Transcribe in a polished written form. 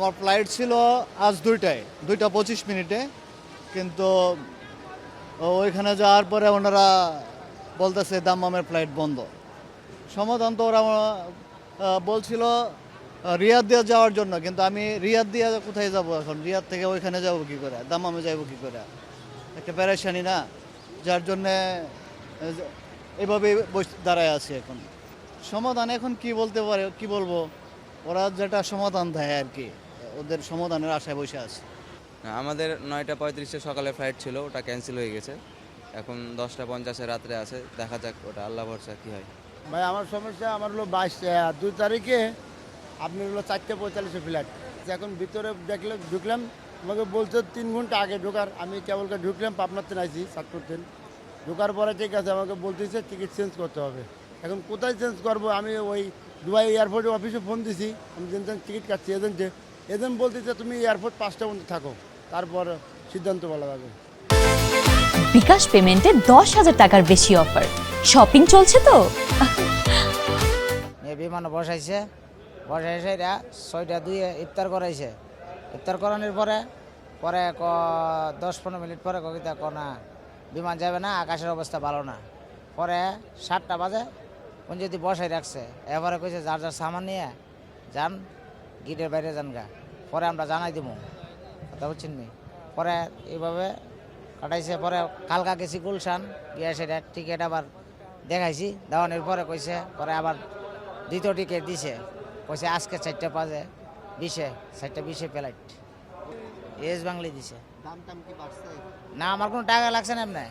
আমার ফ্লাইট ছিল আজ 2:25 কিন্তু ওইখানে যাওয়ার পরে ওনারা বলতেছে দাম্মামের ফ্লাইট বন্ধ। সমাধান তো ওরা বলছিল রিয়াদ দিয়ে যাওয়ার জন্য, কিন্তু আমি রিয়াদ দিয়ে কোথায় যাব এখন? রিয়াদ থেকে ওইখানে যাব কী করে, দাম্মামে যাব কী করে? একটা প্যারেশানি না, যার জন্যে এভাবে দাঁড়ায় আছি এখন। সমাধান এখন কি বলতে পারে, কি বলবো, ওরা যেটা সমাধান দেয় আর কি, ওদের সমাধানের আশায় বসে আছে। আমাদের 9:35 সকালে ফ্লাইট ছিল, ওটা ক্যান্সেল হয়ে গেছে। এখন 10:50 রাত্রে আছে, দেখা যাক ওটা আল্লাহ ভরসা কী হয়। ভাই আমার সমস্যা, আমার হলো 2 তারিখে আপনার হলো 4:45 ফ্লাইট। এখন ভিতরে ঢুকলাম, আমাকে বলছে 3 ঘন্টা আগে ঢোকার। আমি কেবলকে ঢুকলাম, পাবনাতে নাইছি সাতপুরতেন। ঢোকার পরে ঠিক আছে, আমাকে বলতেছে টিকিট চেঞ্জ করতে হবে। এখন কোথায় চেঞ্জ করবো? আমি ওই দুবাই এয়ারপোর্টে অফিসে ফোন দিছি, আমি টিকিট কাটছি এজেন্ট বলতেছে তুমি এয়ারপোর্ট 5টা পর্যন্ত থাকো, তারপর সিদ্ধান্ত বলা যাবে। বিকাশ পেমেন্টে 10,000 টাকার বেশি অফার, শপিং চলছে তো। বিমানে বসাইছে এরা 6:02 ইফতার করাইছে। ইফতার করানোর পরে 10-15 মিনিট পরে কবিতা না বিমান যাবে না, আকাশের অবস্থা ভালো না। পরে 7টা বাজে কোন যদি বসাই রাখছে, এবারে কইছে যার যার সামান নিয়ে যান, গিটের বাইরে যান গা, পরে আমরা জানাই দিব, কথা বুঝছেন নি? পরে এইভাবে কাটাইছে। পরে কালকা গেছি গুলশান, গিয়ে সেটা টিকিট আবার দেখাইছি, দেওয়ানোর পরে কইছে, পরে আবার দ্বিতীয় টিকিট দিছে, কইছে আজকে 4:20 ফ্লাইট এস বাংলি দিছে। দাম কি বাড়ছে? না, আমার কোনো টাকা লাগছে না এমনি।